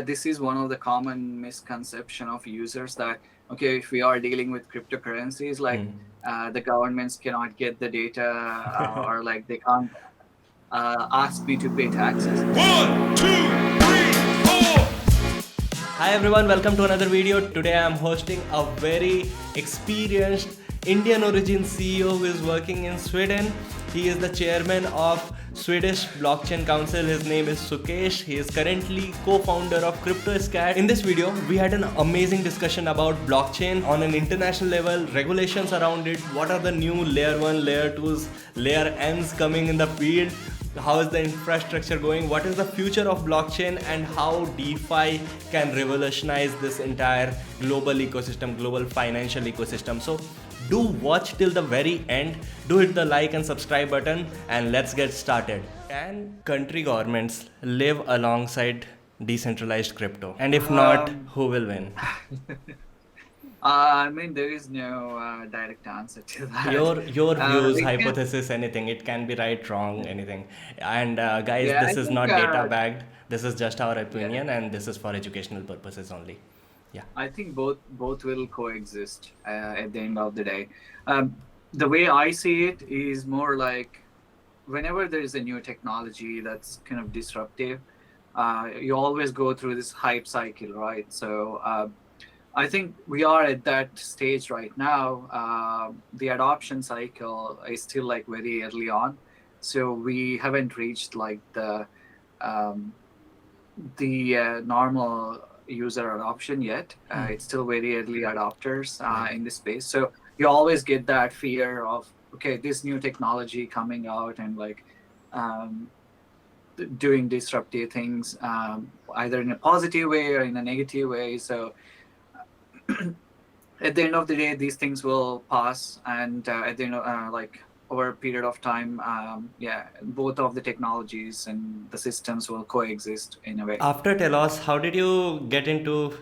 this is one of the common misconception of users that okay, if we are dealing with cryptocurrencies, like the governments cannot get the data or like they can't ask me to pay taxes. One, two, three, four. Hi everyone, welcome to another video. Today I am hosting a very experienced Indian origin CEO who is working in Sweden. He is the chairman of Swedish Blockchain Council. His name is Sukesh. He is currently co-founder of Kryptoskatt. In this video, we had an amazing discussion about blockchain on an international level, regulations around it, what are the new layer 1, layer 2s, layer N's coming in the field, how is the infrastructure going, what is the future of blockchain, and how DeFi can revolutionize this entire global ecosystem, global financial ecosystem. So do watch till the very end, do hit the like and subscribe button, and let's get started. Can country governments live alongside decentralized crypto? And if not, who will win? I mean, there is no direct answer to that. Your views, We can, hypothesis, anything. It can be right, wrong, anything. And guys, yeah, I this is think, not data backed. This is just our yeah, opinion, and this is for educational purposes only. Yeah. I think both will coexist at the end of the day. The way I see it is more like whenever there is a new technology that's kind of disruptive, you always go through this hype cycle, right? So I think we are at that stage right now. The adoption cycle is still like very early on, so we haven't reached like um, the normal user adoption yet. It's still very early adopters in this space. So you always get that fear of, okay, this new technology coming out and like um, doing disruptive things, either in a positive way or in a negative way. So at the end of the day, these things will pass, and at the end of, like over a period of time, yeah, both of the technologies and the systems will coexist in a way. After Telos, how did you get into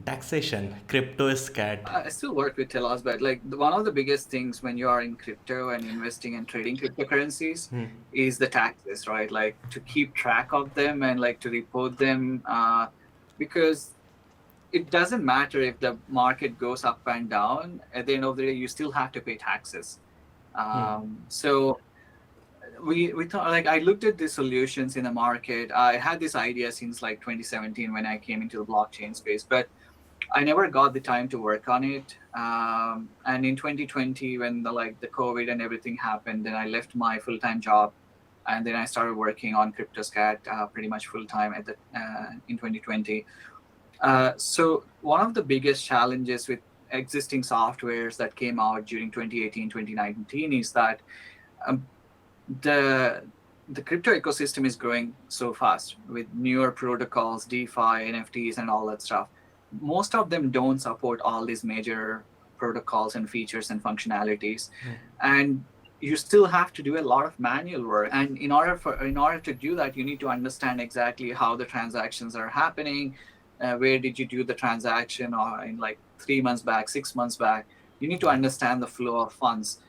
taxation? Kryptoskatt. I still work with Telos, but like one of the biggest things when you are in crypto and investing and trading cryptocurrencies is the taxes, right? Like to keep track of them and like to report them, because it doesn't matter if the market goes up and down. At the end of the day, you still have to pay taxes. So we thought, like, I looked at the solutions in the market. I had this idea since like 2017 when I came into the blockchain space, but I never got the time to work on it. And in 2020, when the COVID and everything happened, then I left my full time job, and then I started working on Kryptoskatt pretty much full time at the in 2020. So one of the biggest challenges with existing softwares that came out during 2018, 2019 is that um, the the crypto ecosystem is growing so fast with newer protocols, DeFi, NFTs, and all that stuff. Most of them don't support all these major protocols and features and functionalities, and you still have to do a lot of manual work. And in order to do that, you need to understand exactly how the transactions are happening. Where did you do the transaction, or in like 3 months back, 6 months back? You need to understand the flow of funds,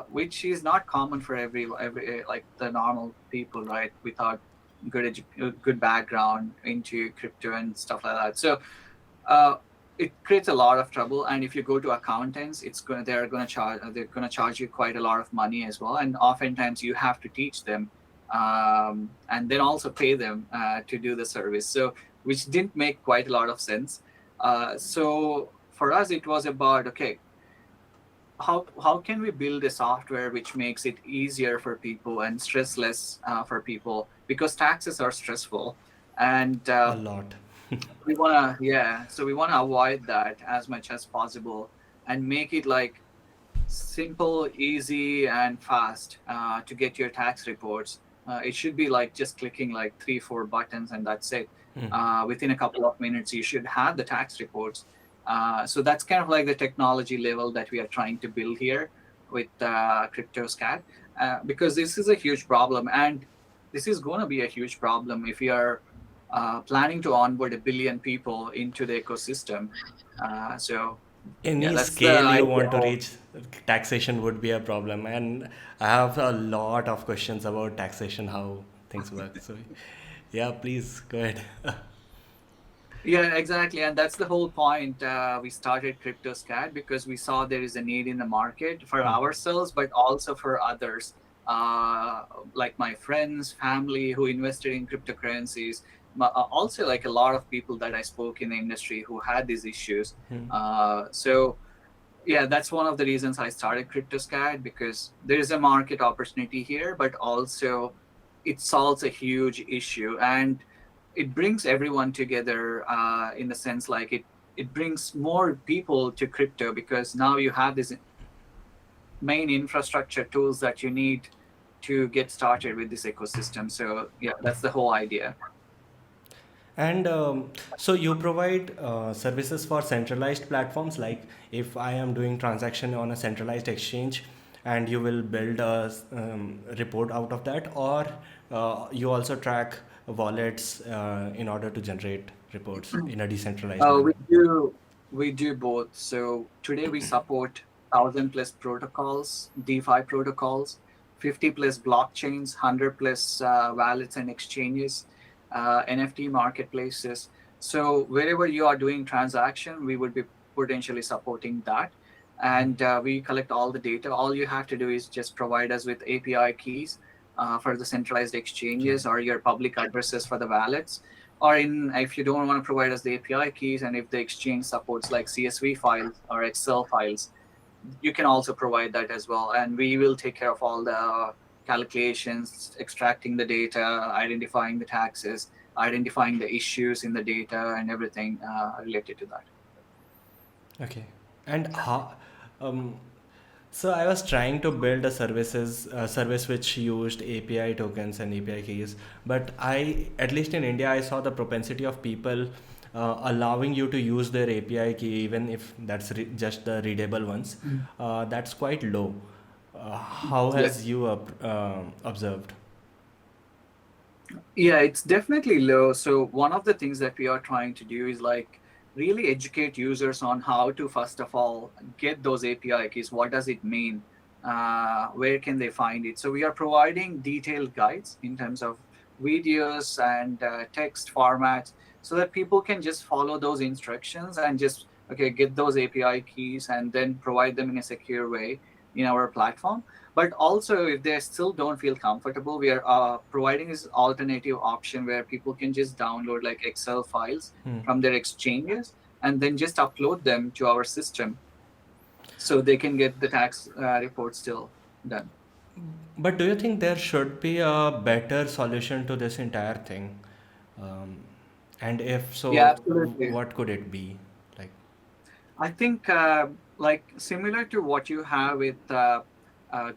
which is not common for every like the normal people, right? Without good background into crypto and stuff like that. So it creates a lot of trouble. And if you go to accountants, they're gonna charge you quite a lot of money as well. And oftentimes you have to teach them, and then also pay them to do the service. So which didn't make quite a lot of sense. So for us, it was about, okay, how can we build a software which makes it easier for people and stressless for people, because taxes are stressful, and A lot. so we want to avoid that as much as possible and make it like simple, easy, and fast to get your tax reports. It should be like just clicking like 3 4 buttons and that's it. Within a couple of minutes you should have the tax reports. So that's kind of like the technology level that we are trying to build here with Kryptoskatt, because this is a huge problem, and this is going to be a huge problem if we are planning to onboard 1 billion people into the ecosystem. So yeah, Any that's the scale you idea. want to reach, taxation would be a problem. And I have a lot of questions about taxation, how things work. So Yeah, please go ahead. Yeah, exactly. And that's the whole point. We started Kryptoskatt because we saw there is a need in the market for ourselves, but also for others, uh, like my friends, family who invested in cryptocurrencies. Also, like a lot of people that I spoke in the industry who had these issues. So, yeah, that's one of the reasons I started Kryptoskatt because there is a market opportunity here, but also it solves a huge issue. And it brings everyone together in the sense like it brings more people to crypto because now you have these main infrastructure tools that you need to get started with this ecosystem. So yeah, that's the whole idea. And so you provide services for centralized platforms, like if I am doing transaction on a centralized exchange, and you will build a report out of that, or you also track wallets in order to generate reports in a decentralized We manner. do both. So today we support 1,000 plus protocols, DeFi protocols, 50 plus blockchains, 100 plus wallets and exchanges, NFT marketplaces. So wherever you are doing transaction, we would be potentially supporting that. And we collect all the data. All you have to do is just provide us with API keys for the centralized Yeah. exchanges or your public addresses for the wallets, or in if you don't want to provide us the API keys, and if the exchange supports like CSV files or Excel files, you can also provide that as well. And we will take care of all the calculations, extracting the data, identifying the taxes, identifying the issues in the data, and everything related to that. Okay. And how? Um, so I was trying to build a service which used API tokens and API keys, but at least in India, I saw the propensity of people allowing you to use their API key, even if that's just the readable ones. That's quite low. How Yeah. has you observed? Yeah, it's definitely low. So one of the things that we are trying to do is like really educate users on how to first of all get those API keys. What does it mean? Where can they find it? So we are providing detailed guides in terms of videos and text formats so that people can just follow those instructions and just okay get those API keys and then provide them in a secure way in our platform. But also if they still don't feel comfortable, we are providing this alternative option where people can just download like Excel files from their exchanges and then just upload them to our system so they can get the tax report still done. But do you think there should be a better solution to this entire thing? Um, and if Yeah, so, absolutely. what could it be? Like, I think like similar to what you have with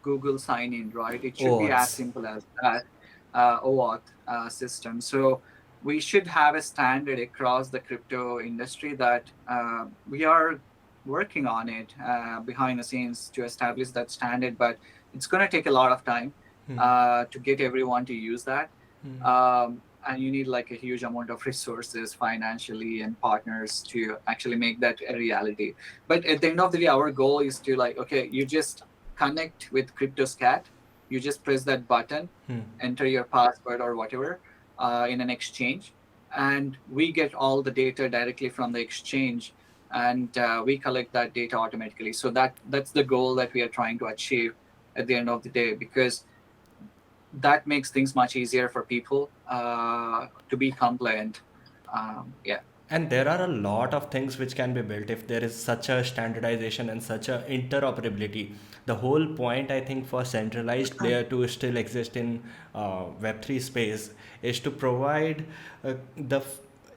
Google sign in, right? It should be as oaths. simple as that OAuth system. So we should have a standard across the crypto industry that we are working on it behind the scenes to establish that standard, but it's going to take a lot of time to get everyone to use that. And you need like a huge amount of resources financially and partners to actually make that a reality. But at the end of the day, our goal is to like okay, you just connect with Kryptoskatt, you just press that button, enter your password or whatever in an exchange, and we get all the data directly from the exchange, and we collect that data automatically. So that's the goal that we are trying to achieve at the end of the day, because that makes things much easier for people to be compliant. Yeah. And there are a lot of things which can be built if there is such a standardization and such a interoperability. The whole point, I think, for centralized player to still exist in Web3 space is to provide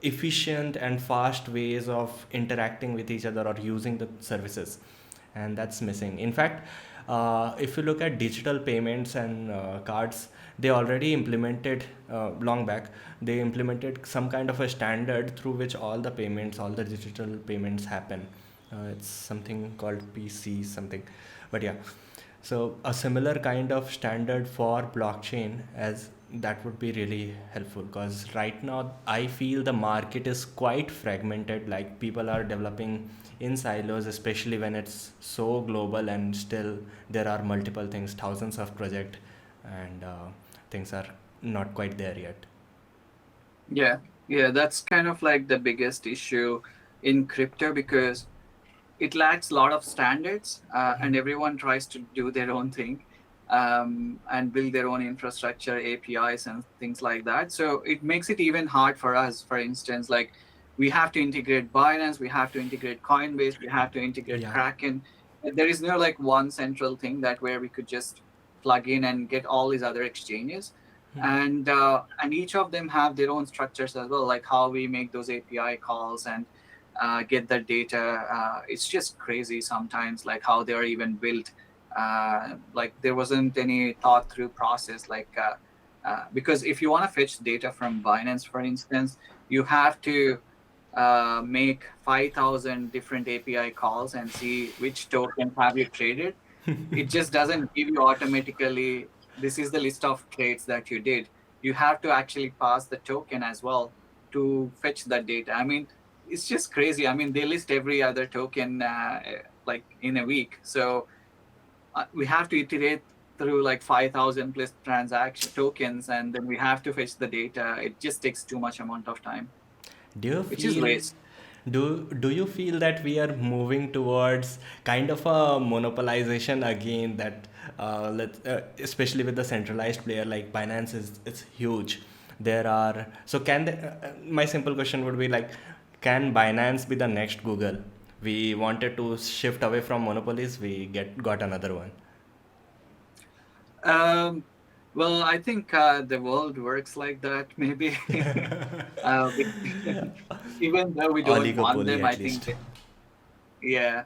efficient and fast ways of interacting with each other or using the services, and that's missing. In fact, if you look at digital payments and cards, they already implemented long back. They implemented some kind of a standard through which all the payments, all the digital payments happen. It's something called PC something, but yeah. So a similar kind of standard for blockchain, as that would be really helpful, because right now I feel the market is quite fragmented. Like people are developing in silos, especially when it's so global, and still there are multiple things, thousands of projects, and things are not quite there yet. Yeah, yeah, that's kind of like the biggest issue in crypto because it lacks a lot of standards, and everyone tries to do their own thing, and build their own infrastructure, APIs, and things like that. So it makes it even hard for us. For instance, like we have to integrate Binance, we have to integrate Coinbase, we have to integrate Yeah. Kraken. There is no like one central thing that where we could just plug in and get all these other exchanges. And each of them have their own structures as well, like how we make those API calls and get that data. It's just crazy sometimes, like how they are even built. Like there wasn't any thought through process. Because if you want to fetch data from Binance, for instance, you have to make 5,000 different API calls and see which token have you traded. It just doesn't give you automatically, this is the list of trades that you did. You have to actually pass the token as well to fetch that data. I mean, it's just crazy. I mean, they list every other token like in a week. So we have to iterate through like 5,000 plus transaction tokens, and then we have to fetch the data. It just takes too much amount of time, Do you which is feel waste. do you feel that we are moving towards kind of a monopolization again, that especially with the centralized player like Binance is it's huge. There are, so can my simple question would be like, can Binance be the next Google? We wanted to shift away from monopolies, we get got another one. Um, well, I think the world works like that. Maybe we, even though we don't want Oligopoly them, I at think least. yeah.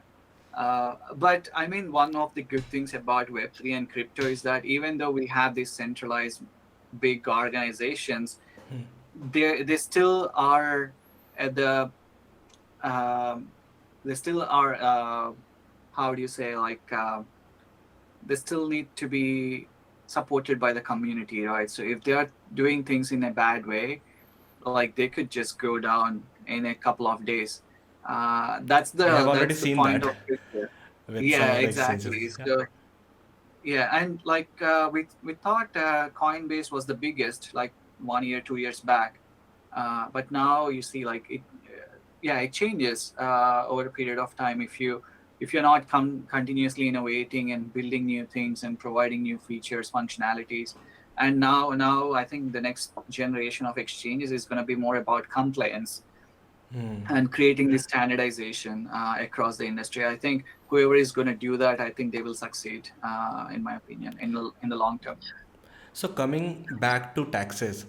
But I mean, one of the good things about Web3 and crypto is that even though we have these centralized big organizations, they still are at the they still are how do you say, like they still need to be supported by the community, right? So if they are doing things in a bad way, like they could just go down in a couple of days. That's We have already the seen point that of crypto. with some Yeah, of the exactly. exchanges. Yeah. So yeah, and like we thought Coinbase was the biggest like 1 year, 2 years back, but now you see like it, yeah, it changes over a period of time. If you're not continuously innovating and building new things and providing new features, functionalities, and now I think the next generation of exchanges is going to be more about compliance and creating this standardization across the industry. I think whoever is going to do that, I think they will succeed, in my opinion, in the long term. So coming back to taxes,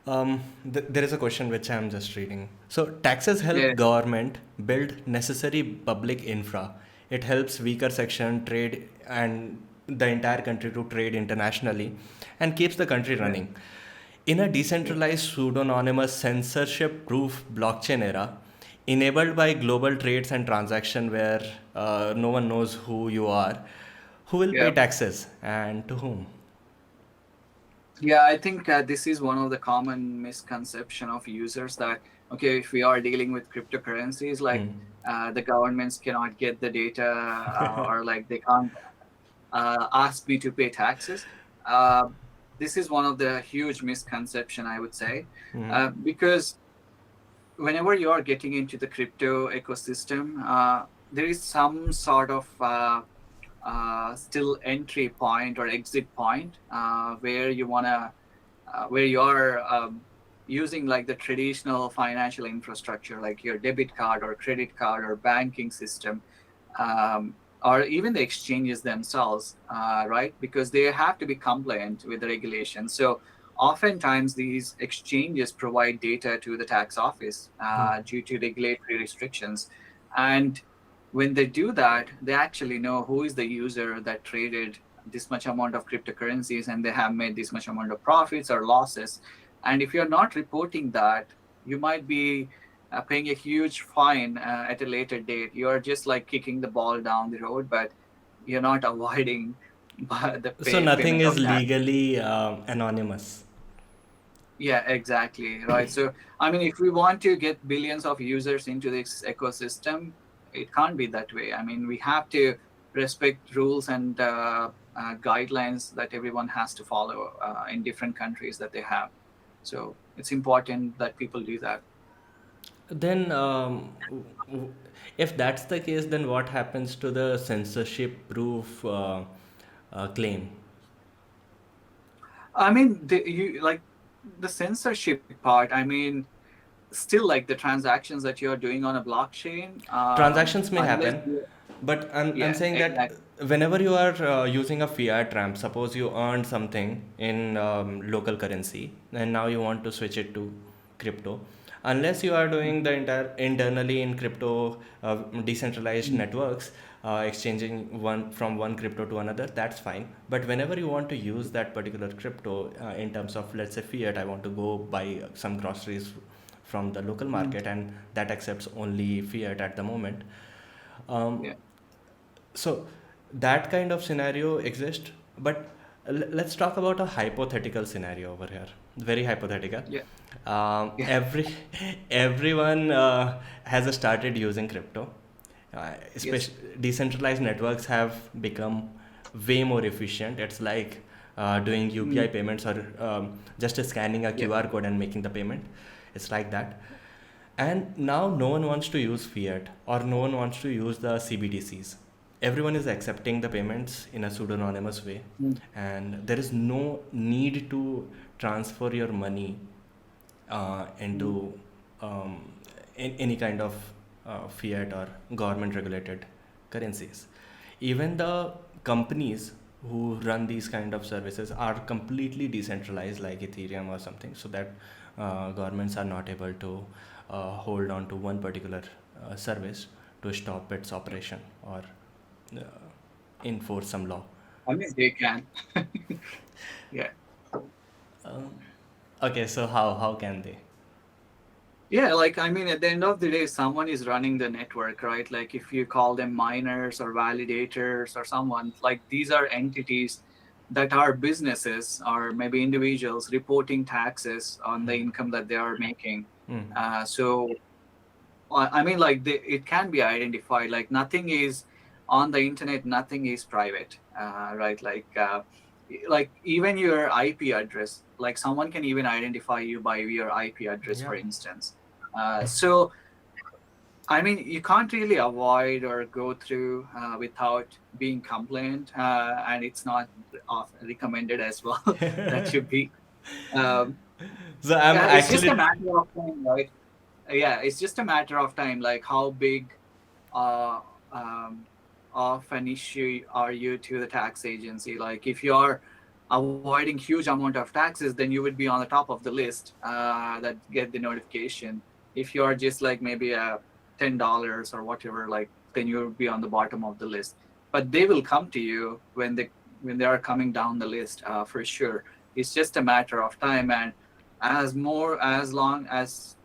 there is a question which I am just reading. So taxes help Yeah, government build necessary public infra. It helps weaker section trade and the entire country to trade internationally, and keeps the country yeah, running. In a yeah. decentralized, pseudonymous, censorship-proof blockchain era, enabled by global trades and transaction where no one knows who you are, who will pay Yeah. taxes and to whom? Yeah, I think this is one of the common misconception of users that okay, if we are dealing with cryptocurrencies, like the governments cannot get the data, or like they can't ask me to pay taxes. Uh, this is one of the huge misconception, I would say, because whenever you are getting into the crypto ecosystem, there is some sort of still entry point or exit point where you want to where you are using like the traditional financial infrastructure, like your debit card or credit card or banking system, or even the exchanges themselves, right? Because they have to be compliant with the regulations. So oftentimes these exchanges provide data to the tax office due to regulatory restrictions. And when they do that, they actually know who is the user that traded this much amount of cryptocurrencies and they have made this much amount of profits or losses. And if you're not reporting that, you might be paying a huge fine at a later date. You're just like kicking the ball down the road, but you're not avoiding the So nothing payment is of tax. legally anonymous. Yeah, exactly. Right. So, I mean, if we want to get billions of users into this ecosystem, it can't be that way. I mean, we have to respect rules and guidelines that everyone has to follow in different countries that they have. So it's important that people do that. Then, if that's the case, then what happens to the censorship proof claim? I mean, you like the censorship part. I mean, still like the transactions that you're doing on a blockchain, Transactions may unless happen, you, but I'm yeah, saying that exactly. whenever you are using a fiat ramp, suppose you earned something in local currency and now you want to switch it to crypto, unless you are doing the entire internally in crypto decentralized Mhm. networks, exchanging one from one crypto to another, that's fine. But whenever you want to use that particular crypto in terms of, let's say, fiat, I want to go buy some groceries from the local Mhm. market, and that accepts only fiat at the moment. um, Yeah, so that kind of scenario exists, but let's talk about a hypothetical scenario over here, very hypothetical. yeah, yeah. Every everyone has started using crypto, Yes. especially decentralized networks have become way more efficient. It's like doing UPI Mm. payments, or just scanning a Yeah. QR code and making the payment. It's like that. And now no one wants to use fiat, or no one wants to use the CBDCs. Everyone is accepting the payments in a pseudonymous way, Mm. and there is no need to transfer your money Mm. into any kind of fiat or government regulated currencies. Even the companies who run these kind of services are completely decentralized, like Ethereum or something, so that governments are not able to hold on to one particular service to stop its operation or uh, enforce some law. I mean, they can. Yeah. Um, okay, so how can they? Yeah, like I mean, at the end of the day, someone is running the network, right? Like if you call them miners or validators or someone, like these are entities that are businesses or maybe individuals reporting taxes on the income that they are making. Hmm. So I mean, like it can be identified. Like nothing is on the internet, nothing is private, right? Like even your IP address, like someone can even identify you by your IP address, Yeah. for instance. So I mean, you can't really avoid or go through without being compliant, and it's not recommended as well that you be. Um, So I'm it's just a actually. matter of time, right? Yeah, it's just a matter of time, like how big uh, um, of an issue are you to the tax agency. Like if you are avoiding huge amount of taxes, then you would be on the top of the list that get the notification. If you are just like maybe $10 or whatever, like then you would be on the bottom of the list. But they will come to you when they are coming down the list, for sure. It's just a matter of time. And as long as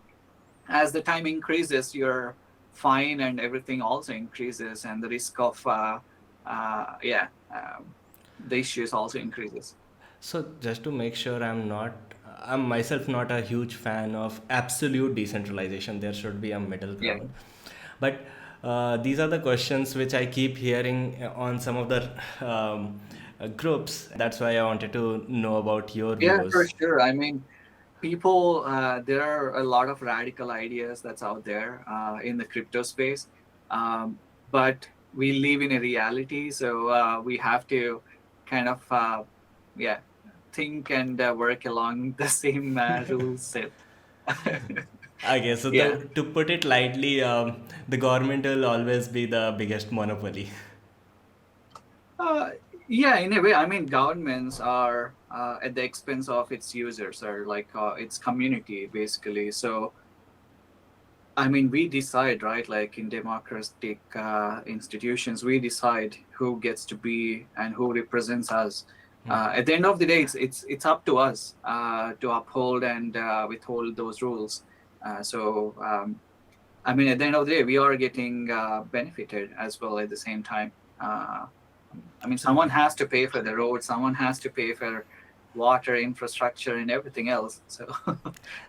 the time increases, your fine and everything also increases, and the risk of yeah, the issues also increases. So just to make sure I'm myself not a huge fan of absolute decentralization. There should be a middle Yeah, ground. But these are the questions which I keep hearing on some of the groups, and that's why I wanted to know about your yeah, for views. sure. I mean, people, there are a lot of radical ideas that's out there in the crypto space, but we live in a reality, so we have to kind of yeah, think and work along the same rules set. Okay, so Yeah. to put it lightly, the government will always be the biggest monopoly. Uh, yeah, in a way. I mean, governments are at the expense of its users or like its community, basically. So, I mean, we decide, right? Like in democratic institutions, we decide who gets to be and who represents us. At the end of the day, it's up to us to uphold and withhold those rules. I mean, at the end of the day, we are getting benefited as well at the same time. Uh, I mean, someone has to pay for the road, someone has to pay for water infrastructure and everything else. So,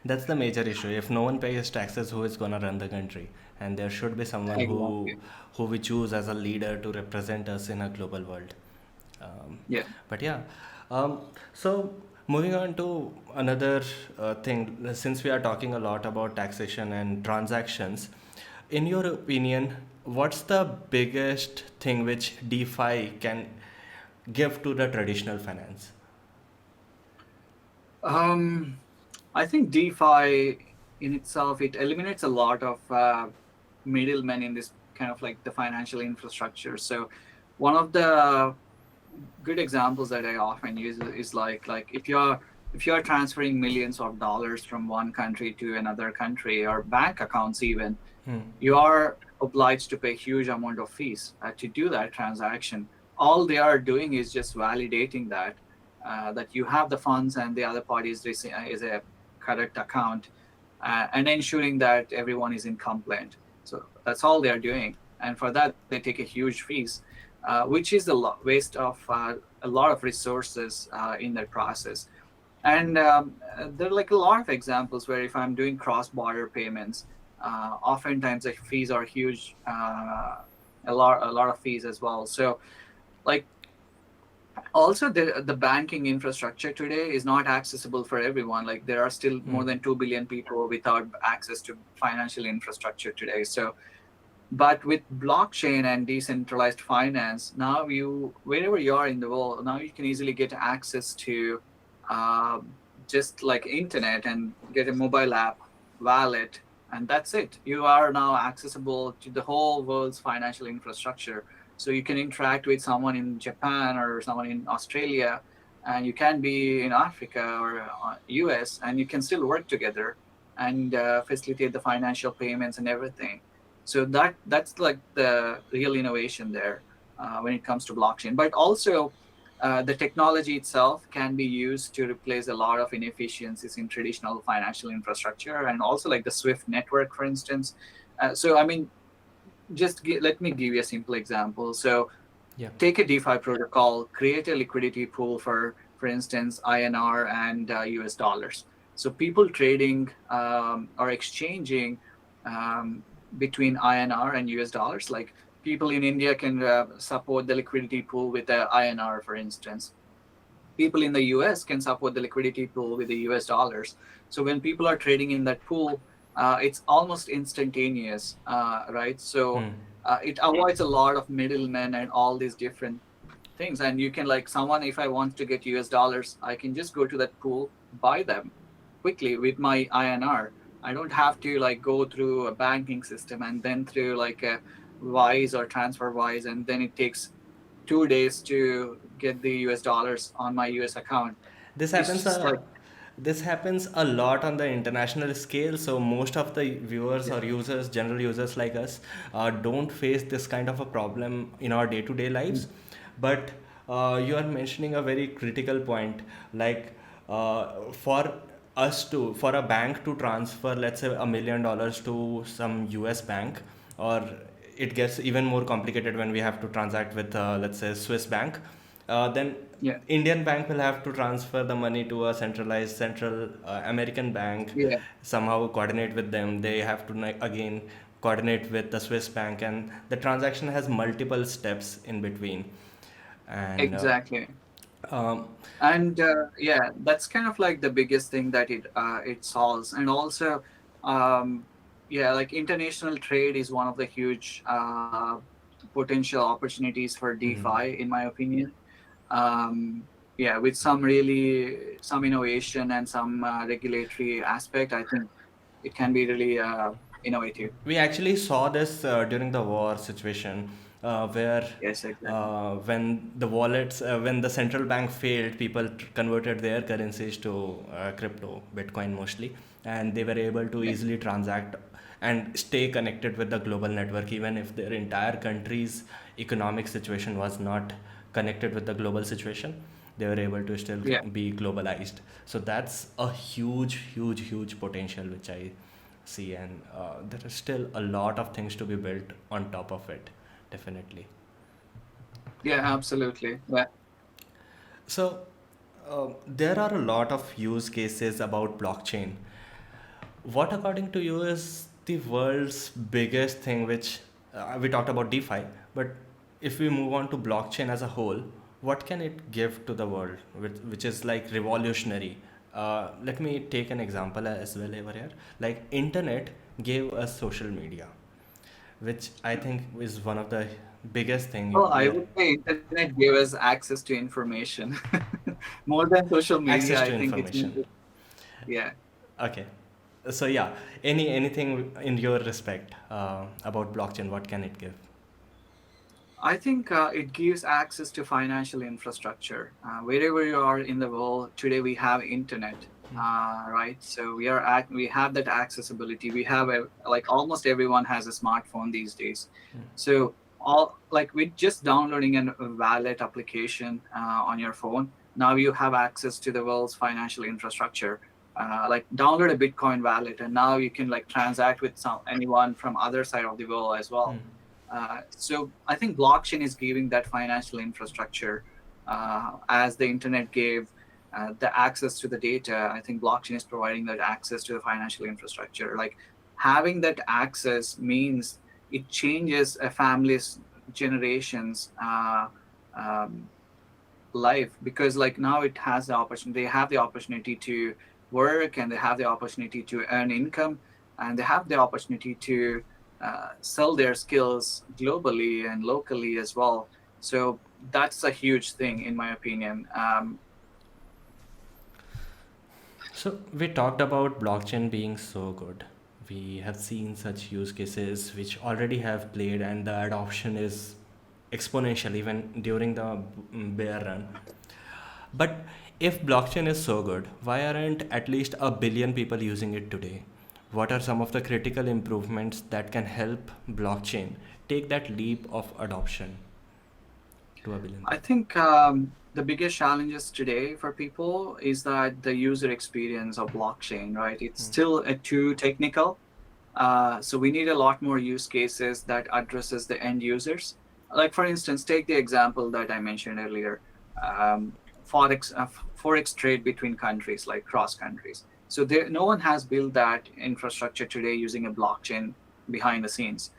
That's the major issue. If no one pays taxes, who is gonna run the country? And there should be someone exactly. who we choose as a leader to represent us in a global world. Um, Yeah. but yeah, so Moving on to another thing, since we are talking a lot about taxation and transactions, in your opinion, what's the biggest thing which DeFi can give to the traditional finance? Um, I think DeFi in itself, it eliminates a lot of middlemen in this kind of like the financial infrastructure. So one of the good examples that I often use is like if you're transferring millions of dollars from one country to another country, or bank accounts even, you are obliged to pay huge amount of fees to do that transaction. All they are doing is just validating that you have the funds and the other party is a correct account, and ensuring that everyone is in compliant. So that's all they are doing, and for that they take a huge fees, which is waste of a lot of resources in that process. And there are like a lot of examples where if I'm doing cross-border payments, oftentimes the fees are huge, a lot of fees as well. So like also the banking infrastructure today is not accessible for everyone. Like there are still more than 2 billion people without access to financial infrastructure today. So but with blockchain and decentralized finance, now you wherever you are in the world, now you can easily get access to uh, just like internet and get a mobile app, wallet, and that's it. You are now accessible to the whole world's financial infrastructure. So you can interact with someone in Japan or someone in Australia, and you can be in Africa or US, and you can still work together and facilitate the financial payments and everything. So that's like the real innovation there when it comes to blockchain. But also the technology itself can be used to replace a lot of inefficiencies in traditional financial infrastructure, and also like the Swift network, for instance. So I mean, let me give you a simple example. So Yeah. take a DeFi protocol, create a liquidity pool for instance, INR and US dollars. So people trading or exchanging um, between INR and US dollars, like people in India can support the liquidity pool with the INR, for instance. People in the US can support the liquidity pool with the US dollars. So when people are trading in that pool, it's almost instantaneous, right? So it avoids a lot of middlemen and all these different things. And you can like someone, if I want to get US dollars, I can just go to that pool, buy them quickly with my INR. I don't have to like go through a banking system and then through like a Wise or TransferWise, and then it takes 2 days to get the US dollars on my US account. This It's happens just like, this happens a lot on the international scale. So most of the viewers yeah, or users, general users like us, don't face this kind of a problem in our day-to-day lives. But you are mentioning a very critical point, like for a bank to transfer, let's say, $1 million to some US bank, or it gets even more complicated when we have to transact with, let's say, Swiss bank. Then yeah, Indian bank will have to transfer the money to a centralized central American bank, yeah, somehow coordinate with them. They have to again coordinate with the Swiss bank, and the transaction has multiple steps in between. And exactly. um, And yeah, that's kind of like the biggest thing that it solves. And also, um, yeah, like international trade is one of the huge potential opportunities for DeFi, in my opinion. Yeah, with some innovation and some regulatory aspect, I think it can be really innovative. we actually saw this during the war situation, where Yes, exactly. when the central bank failed, people converted their currencies to crypto, Bitcoin mostly, and they were able to Yeah, easily transact and stay connected with the global network, even if their entire country's economic situation was not connected with the global situation. They were able to still yeah. be globalized. So that's a huge potential which I see, and there is still a lot of things to be built on top of it, definitely. Yeah, absolutely. Yeah. So there are a lot of use cases about blockchain. What, according to you, is the world's biggest thing which we talked about DeFi, but if we move on to blockchain as a whole, what can it give to the world, which is like revolutionary? Let me take an example as well over here. Like internet gave us social media, which I think is one of the biggest thing Well, I we are would say internet gave us access to information more than social media. access I to think it's information. yeah. Okay, so yeah, anything in your respect about blockchain, what can it give? I think it gives access to financial infrastructure. Wherever you are in the world today, we have internet, right? So we have that accessibility. We have like almost everyone has a smartphone these days. So all like with just downloading a wallet application on your phone, now you have access to the world's financial infrastructure. Like download a Bitcoin wallet, and now you can like transact with anyone from other side of the world as well. So I think blockchain is giving that financial infrastructure as the internet gave the access to the data. I think blockchain is providing that access to the financial infrastructure. Like having that access means it changes a family's generations um, life, because like now it has the opportunity, they have the opportunity to work, and they have the opportunity to earn income, and they have the opportunity to sell their skills globally and locally as well. So that's a huge thing in my opinion. So we talked about blockchain being so good. We have seen such use cases which already have played, and the adoption is exponential even during the bear run. But if blockchain is so good, why aren't at least a billion people using it today? What are some of the critical improvements that can help blockchain take that leap of adoption to a billion I people? think the biggest challenges today for people is that the user experience of blockchain, right? It's still too technical. So we need a lot more use cases that addresses the end users. Like for instance, take the example that I mentioned earlier, forex trade between countries, like cross countries. So there, no one has built that infrastructure today using a blockchain behind the scenes.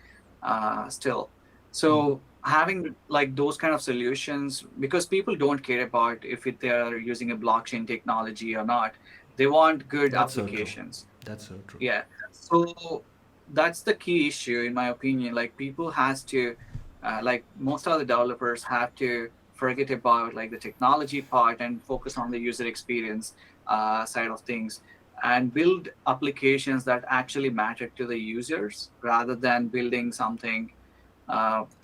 Still, so having like those kind of solutions, because people don't care about if they are using a blockchain technology or not, they want good That's so true. applications. That's so true. Yeah, so that's the key issue in my opinion. Like people has to like most of the developers have to forget about like the technology part and focus on the user experience side of things, and build applications that actually matter to the users rather than building something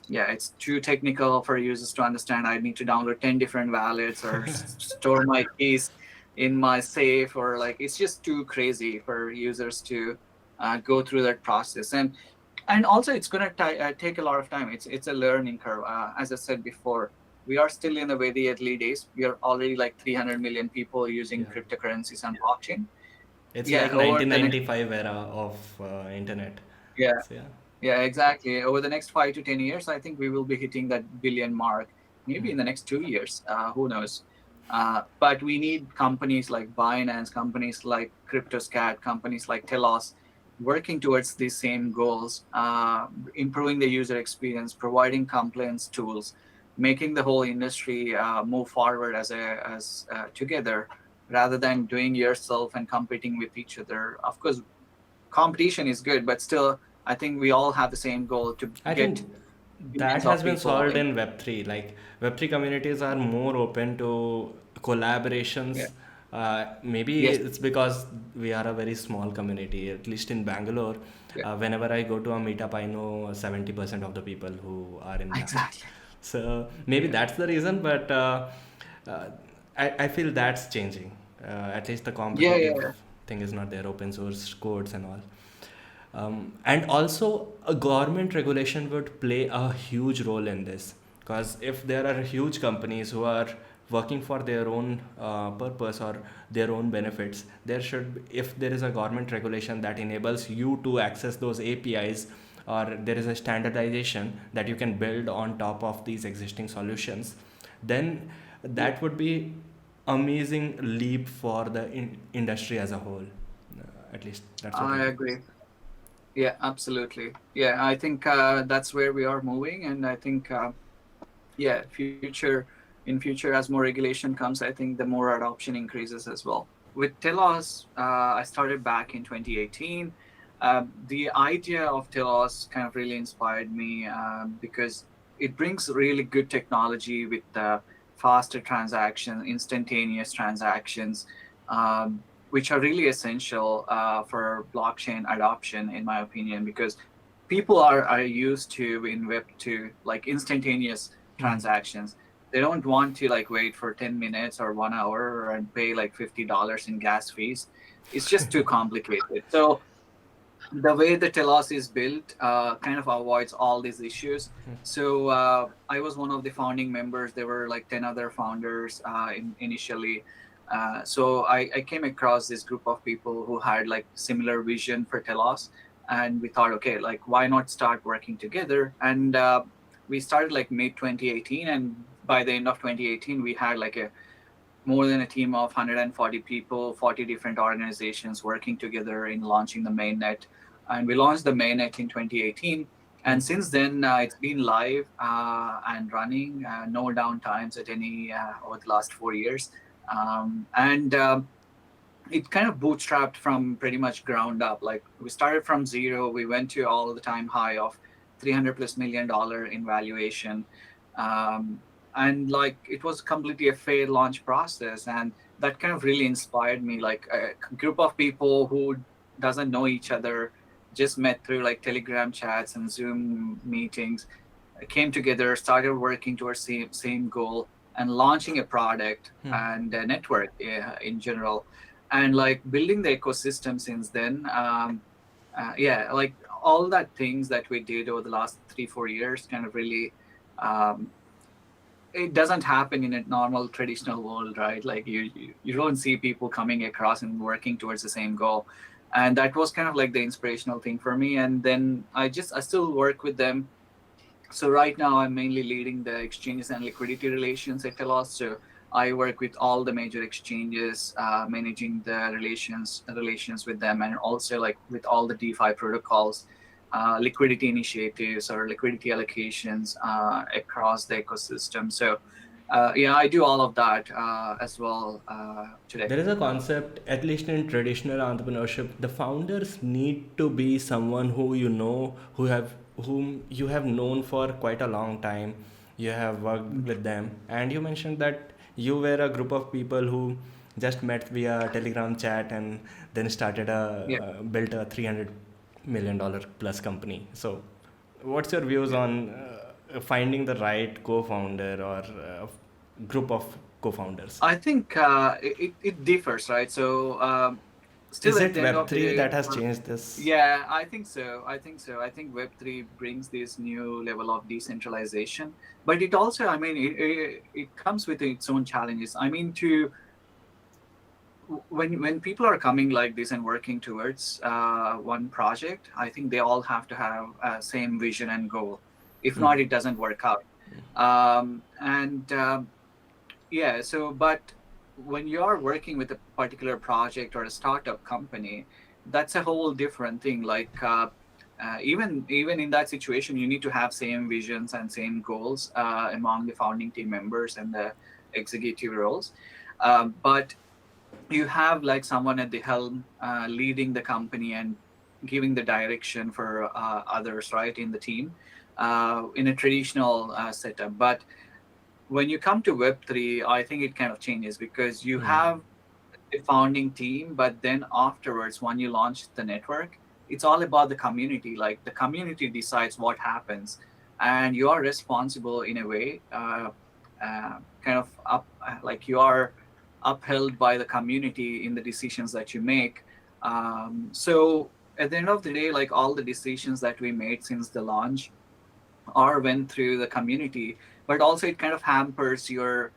yeah, it's too technical for users to understand. I need to download 10 different wallets or store my keys in my safe, or like it's just too crazy for users to go through that process. And also it's going to take a lot of time. It's a learning curve. As I said before, we are still in the very early days. We are already like 300 million people using Yeah. cryptocurrencies and blockchain. It's Yeah, like over the next 1995 era of internet. yeah. So yeah. Yeah, exactly. Over the next 5 to 10 years, I think we will be hitting that billion mark. Maybe in the next 2 years, who knows? But we need companies like Binance, companies like Kryptoskatt, companies like Telos, working towards these same goals, improving the user experience, providing compliance tools, making the whole industry move forward as together, rather than doing yourself and competing with each other. Of course, competition is good, but still, I think we all have the same goal to I get think that millions has of been people solved in. in Web3. Like Web3 communities are more open to Yeah. collaborations. Maybe Yes. it's because we are a very small community. At least in Bangalore, Yeah. whenever I go to a meetup, I know 70% of the people who are in that. Exactly. So maybe Yeah. that's the reason, but uh, I feel that's changing. At least the Yeah. competitive Yeah. thing is not there, open source codes and all. And also, a government regulation would play a huge role in this, because if there are huge companies who are working for their own purpose or their own benefits, there should if there is a government regulation that enables you to access those APIs, or there is a standardization that you can build on top of these existing solutions, then Yeah. that would be amazing leap for the industry as a whole. At least that's what I I think. agree. Yeah, absolutely. Yeah, I think that's where we are moving, and I think yeah, future. in future, as more regulation comes, I think the more adoption increases as well. With Telos, I started back in 2018. The idea of Telos kind of really inspired me because it brings really good technology with faster transactions, instantaneous transactions, which are really essential for blockchain adoption, in my opinion, because people are used to in Web2 like instantaneous transactions. They don't want to like wait for 10 minutes or 1 hour and pay like $50 in gas fees. It's just too complicated. So the way the Telos is built kind of avoids all these issues. So I was one of the founding members. There were like 10 other founders initially. So I came across this group of people who had like similar vision for Telos. And we thought, okay, like why not start working together? And we started like mid 2018. And by the end of 2018, we had like a more than a team of 140 people, 40 different organizations working together in launching the mainnet. And we launched the mainnet in 2018. And since then, it's been live and running, no downtimes at any over the last 4 years. And it kind of bootstrapped from pretty much ground up. Like we started from zero, we went to all the time high of $300+ million in valuation. And like it was completely a fair launch process, and that kind of really inspired me. Like a group of people who doesn't know each other, just met through like Telegram chats and Zoom meetings, came together, started working towards same goal and launching a product and a network in general, and like building the ecosystem since then. Yeah, like all that things that we did over the last 3-4 years kind of really it doesn't happen in a normal traditional world, right? Like you don't see people coming across and working towards the same goal. And that was kind of like the inspirational thing for me. And then I still work with them. So right now I'm mainly leading the exchanges and liquidity relations at Telos. So I work with all the major exchanges, managing the relations with them, and also like with all the DeFi protocols, liquidity initiatives or liquidity allocations across the ecosystem. So yeah, I do all of that as well today. There is a concept, at least in traditional entrepreneurship, the founders need to be someone who you know, whom you have known for quite a long time. You have worked with them, and you mentioned that you were a group of people who just met via Telegram chat and then started Yeah. built a $300 million plus company. So, what's your views on finding the right co-founder or group of co-founders? I think it differs, right? So still Is at it the end of the Web3 day, that has changed this? yeah, I think so. I think Web3 brings this new level of decentralization, but it also, I mean, it comes with its own challenges. I mean, when people are coming like this and working towards one project, I think they all have to have same vision and goal. If not, it doesn't work out. And yeah, so but when you're working with a particular project or a startup company, that's a whole different thing. Like even in that situation, you need to have same visions and same goals among the founding team members and the executive roles. But you have like someone at the helm leading the company and giving the direction for others, right, in the team in a traditional setup. But when you come to Web3, I think it kind of changes because you have a founding team, but then afterwards, when you launch the network, it's all about the community. Like the community decides what happens, and you are responsible in a way, kind of like you are upheld by the community in the decisions that you make. So at the end of the day, like all the decisions that we made since the launch or went through the community, but also it kind of hampers your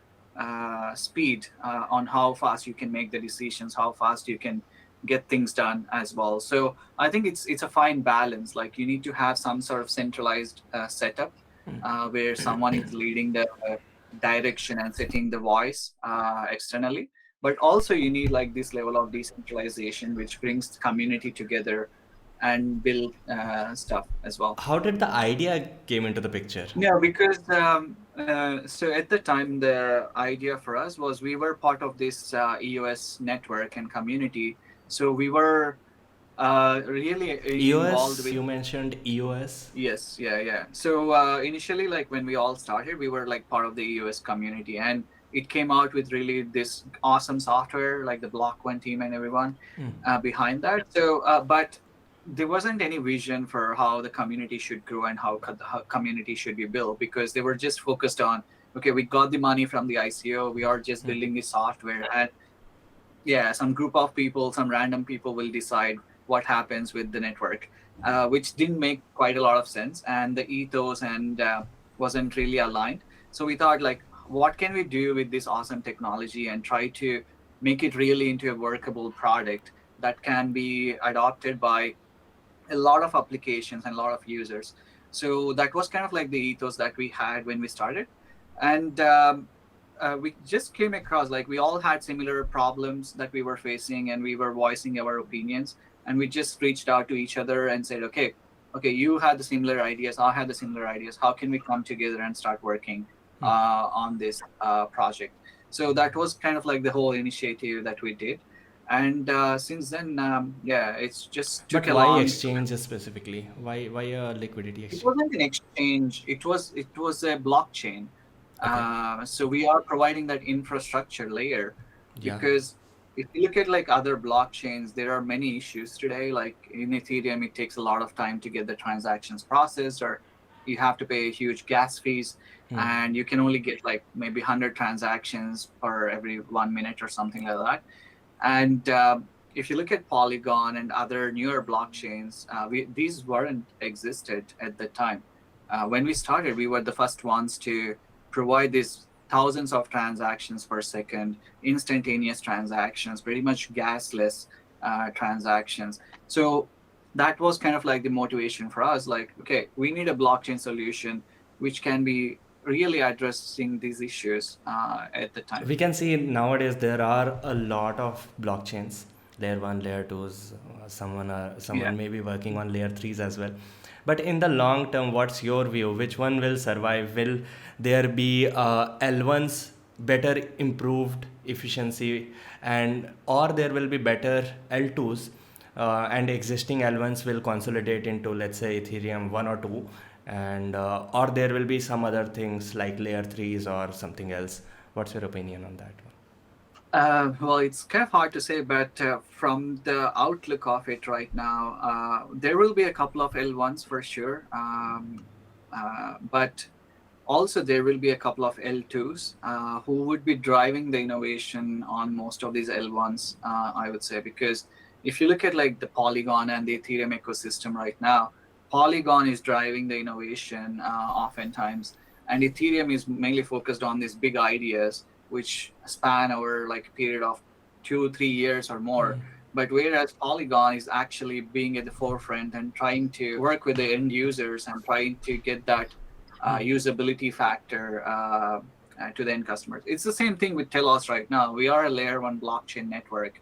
speed on how fast you can make the decisions, how fast you can get things done as well. So I think it's a fine balance. Like you need to have some sort of centralized setup where someone is leading the direction and setting the voice externally. But also you need like this level of decentralization, which brings the community together and build stuff as well. How did the idea came into the picture? Yeah, because So at the time, the idea for us was we were part of this EOS network and community. So we were really involved EOS, with. you mentioned EOS. Yes, yeah, yeah. So initially, like when we all started, we were like part of the EOS community, and it came out with really this awesome software, like the Block One team and everyone behind that. So, but there wasn't any vision for how the community should grow and how community should be built, because they were just focused on, okay, we got the money from the ICO, we are just building the software, and yeah, some group of people, some random people will decide what happens with the network, which didn't make quite a lot of sense, and the ethos and wasn't really aligned. So we thought, like, what can we do with this awesome technology and try to make it really into a workable product that can be adopted by a lot of applications and a lot of users. So that was kind of like the ethos that we had when we started. And we just came across, like, we all had similar problems that we were facing, and we were voicing our opinions, and we just reached out to each other and said, okay, you had the similar ideas, I had the similar ideas, how can we come together and start working on this project? So that was kind of like the whole initiative that we did. And since then, yeah, it's just took But a why long. exchange specifically? Why a liquidity It exchange? wasn't an exchange. It was a blockchain. Okay. So we are providing that infrastructure layer, Yeah. because if you look at like other blockchains, there are many issues today. Like in Ethereum, it takes a lot of time to get the transactions processed, or you have to pay huge gas fees, and you can only get like maybe 100 transactions per every 1 minute or something like that. And if you look at Polygon and other newer blockchains, these weren't existed at the time. When we started, we were the first ones to provide these thousands of transactions per second, instantaneous transactions, pretty much gasless transactions. So that was kind of like the motivation for us. Like, okay, we need a blockchain solution which can be really addressing these issues at the time. We can see nowadays there are a lot of blockchains, layer 1, layer 2s, Yeah. someone may be working on layer 3s as well. But in the long term, what's your view? Which one will survive? Will there be L1s better improved efficiency, and or there will be better L2s, and existing L1s will consolidate into, let's say, Ethereum 1 or 2, and or there will be some other things like layer 3s or something else? What's your opinion on that one? Well, it's kind of hard to say, but from the outlook of it right now, there will be a couple of L1s for sure. But also there will be a couple of L2s who would be driving the innovation on most of these L1s, I would say, because if you look at like the Polygon and the Ethereum ecosystem right now, Polygon is driving the innovation oftentimes, and Ethereum is mainly focused on these big ideas which span over like a period of 2-3 years or more. But whereas Polygon is actually being at the forefront and trying to work with the end users and trying to get that usability factor to the end customers. It's the same thing with Telos right now. We are a layer 1 blockchain network.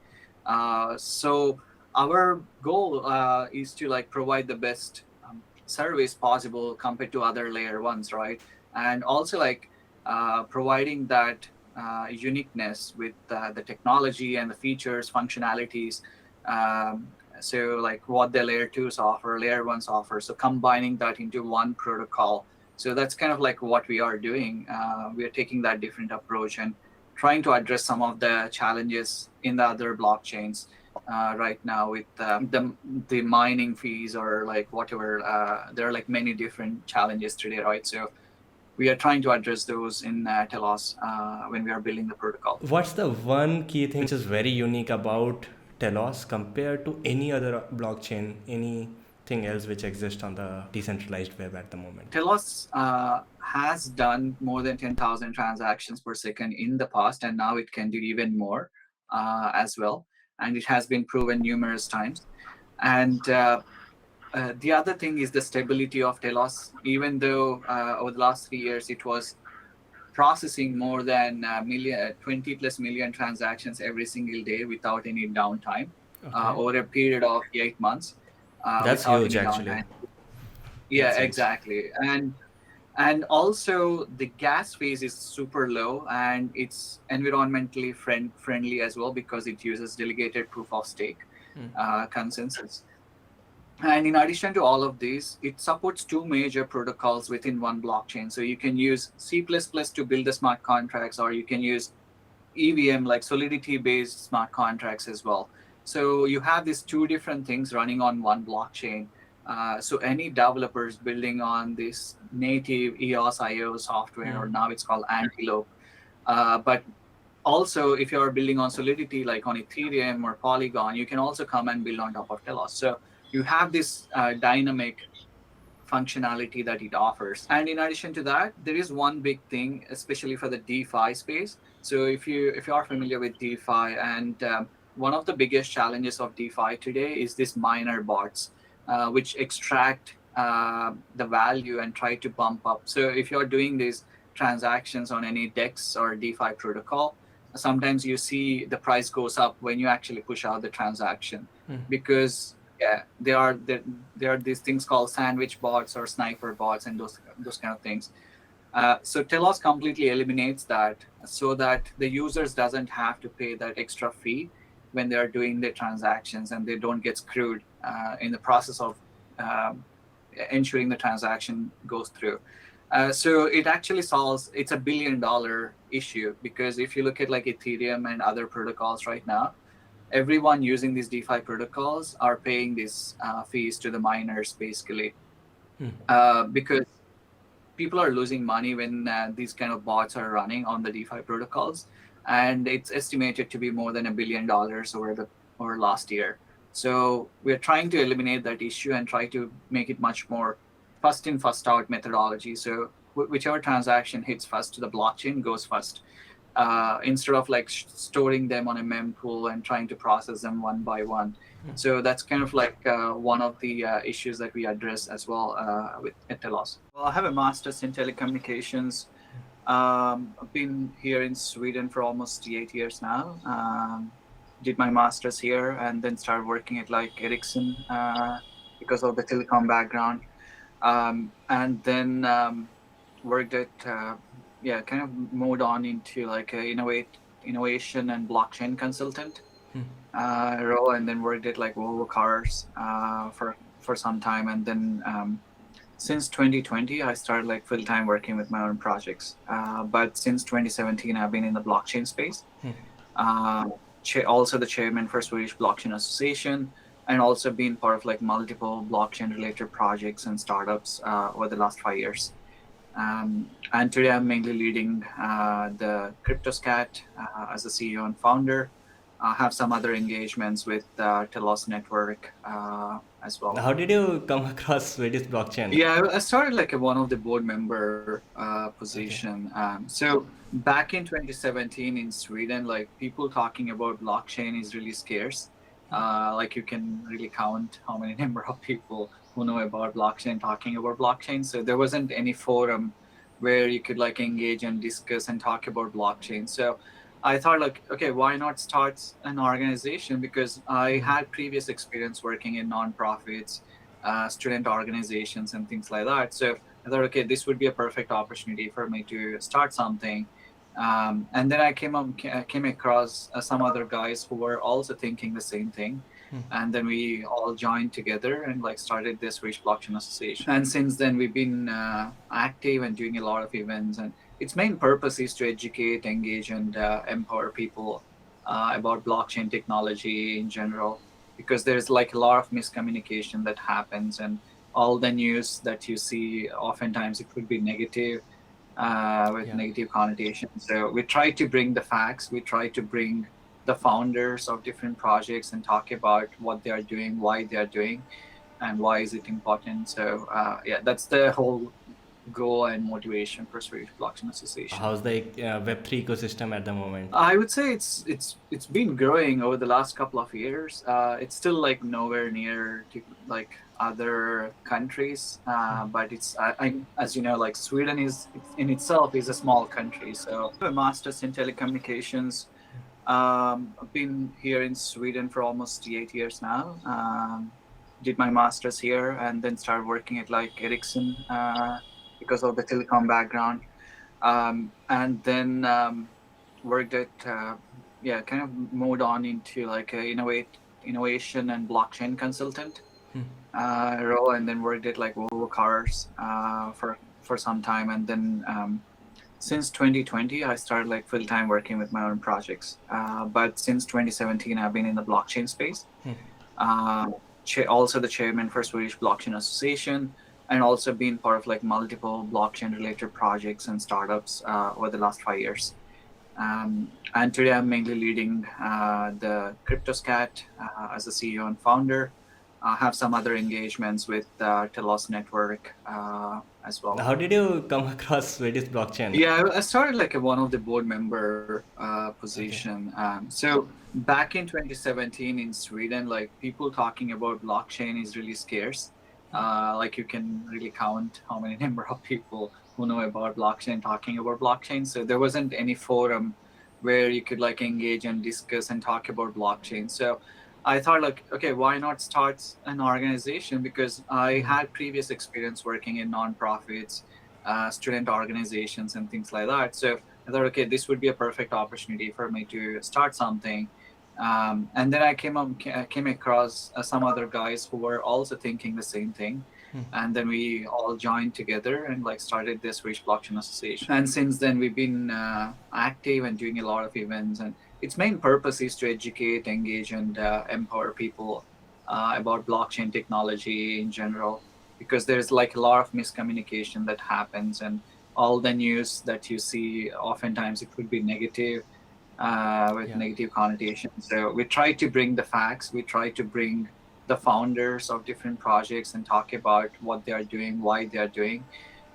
So our goal is to like provide the best service possible compared to other layer 1s, right? And also like providing that uniqueness with the technology and the features, functionalities. So like what the layer 2s offer, layer 1s offer. So combining that into one protocol. So that's kind of like what we are doing. We are taking that different approach and trying to address some of the challenges in the other blockchains right now with the mining fees or like whatever. There are like many different challenges today, right? So we are trying to address those in Telos when we are building the protocol. What's the one key thing which is very unique about Telos compared to any other blockchain, anything else which exists on the decentralized web at the moment? Telos has done more than 10,000 transactions per second in the past, and now it can do even more as well. And it has been proven numerous times. And the other thing is the stability of Telos. Even though over the last 3 years it was processing more than 20 plus million transactions every single day without any downtime Okay. over a period of 8 months That's without huge any actually. downtime. Yeah, That's huge. exactly. And And also the gas fees is super low, and it's environmentally friendly as well because it uses delegated proof of stake consensus. And in addition to all of these, it supports two major protocols within one blockchain. So you can use C++ to build the smart contracts, or you can use EVM, like Solidity based smart contracts as well. So you have these two different things running on one blockchain. So any developers building on this native EOS IO software, or now it's called Antelope, but also if you're building on Solidity, like on Ethereum or Polygon, you can also come and build on top of Telos. So you have this dynamic functionality that it offers. And in addition to that, there is one big thing, especially for the DeFi space. So if you are familiar with DeFi, and one of the biggest challenges of DeFi today is this miner bots, which extract the value and try to bump up. So if you're doing these transactions on any DEX or DeFi protocol, sometimes you see the price goes up when you actually push out the transaction, because there are these things called sandwich bots or sniper bots and those kind of things. So Telos completely eliminates that, so that the users doesn't have to pay that extra fee when they are doing their transactions, and they don't get screwed in the process of ensuring the transaction goes through. So it actually solves, it's $1 billion issue, because if you look at like Ethereum and other protocols right now, everyone using these DeFi protocols are paying these fees to the miners, basically, because people are losing money when these kind of bots are running on the DeFi protocols, and it's estimated to be more than $1 billion over last year. So we're trying to eliminate that issue and try to make it much more first in, first out methodology. So whichever transaction hits first to the blockchain goes first, instead of like storing them on a mempool and trying to process them one by one. So that's kind of like one of the issues that we address as well with Telos. Well, I have a master's in telecommunications. I've been here in Sweden for almost 8 years now. Did my master's here and then started working at like Ericsson because of the telecom background. And then worked at kind of moved on into like a innovation and blockchain consultant role, and then worked at like Volvo Cars for some time, and then since 2020 I started like full-time working with my own projects, but since 2017 I've been in the blockchain space. Also the chairman for Swedish Blockchain Association, and also been part of like multiple blockchain related projects and startups over the last 5 years. And today I'm mainly leading the Kryptoskatt as the CEO and founder. I have some other engagements with Telos network as well. How did you come across Swedish blockchain? Yeah, I started like one of the board member position. So back in 2017 in Sweden, like people talking about blockchain is really scarce. Like you can really count how many number of people who know about blockchain talking about blockchain. So there wasn't any forum where you could like engage and discuss and talk about blockchain. So I thought like, okay, why not start an organization? Because I had previous experience working in nonprofits, student organizations and things like that. So I thought, okay, this would be a perfect opportunity for me to start something. And then I came across some other guys who were also thinking the same thing. And then we all joined together and like started this Swedish Blockchain Association. And since then we've been active and doing a lot of events, and its main purpose is to educate, engage, and empower people about blockchain technology in general, because there's like a lot of miscommunication that happens, and all the news that you see, oftentimes it could be negative with negative connotations. So we try to bring the facts, we try to bring the founders of different projects and talk about what they are doing, why they are doing, and why is it important. So that's the whole goal and motivation for Swedish Blockchain Association. How's the Web3 ecosystem at the moment? I would say it's been growing over the last couple of years. It's still like nowhere near to like other countries, but it's as you know, like Sweden is in itself is a small country. So I have a master's in telecommunications. I've been here in Sweden for almost 8 years now. Did my master's here and then started working at like Ericsson because of the telecom background. And then worked at kind of moved on into like a innovation and blockchain consultant role, and then worked at like Volvo Cars for some time, and then since 2020 I started like full-time working with my own projects. But since 2017 I've been in the blockchain space. Also the chairman for Swedish Blockchain Association, and also been part of like multiple blockchain related projects and startups over the last 5 years. And today I'm mainly leading the Kryptoskatt as the CEO and founder. I have some other engagements with Telos network as well. How did you come across Swedish blockchain? Yeah, I started like one of the board member position. So back in 2017 in Sweden, like people talking about blockchain is really scarce. Like you can really count how many number of people who know about blockchain talking about blockchain. So there wasn't any forum where you could like engage and discuss and talk about blockchain. So I thought like, okay, why not start an organization? Because I had previous experience working in nonprofits, student organizations and things like that. So I thought, okay, this would be a perfect opportunity for me to start something. And then I came across some other guys who were also thinking the same thing. And then we all joined together and like started this Swedish Blockchain Association. And since then we've been active and doing a lot of events, and its main purpose is to educate, engage, and empower people about blockchain technology in general, because there's like a lot of miscommunication that happens, and all the news that you see, oftentimes it could be negative with negative connotations. So we try to bring the facts, we try to bring the founders of different projects and talk about what they are doing, why they are doing,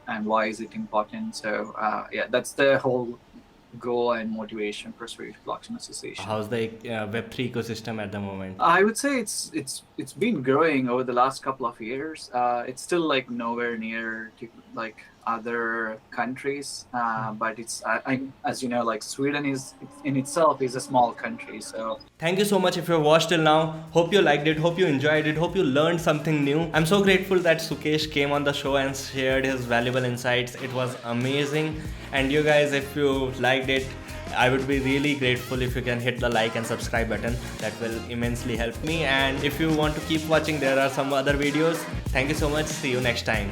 and why is it important. So that's the whole goal and motivation for Swedish Blockchain Association. How's the Web3 ecosystem at the moment? I would say it's been growing over the last couple of years. It's still like nowhere near to like other countries, but it's as you know, like Sweden is in itself is a small country. So thank you so much if you watched till now. Hope you liked it, hope you enjoyed it, hope you learned something new. I'm so grateful that Sukesh came on the show and shared his valuable insights. It was amazing. And you guys, if you liked it, I would be really grateful if you can hit the like and subscribe button. That will immensely help me. And if you want to keep watching, there are some other videos. Thank you so much. See you next time.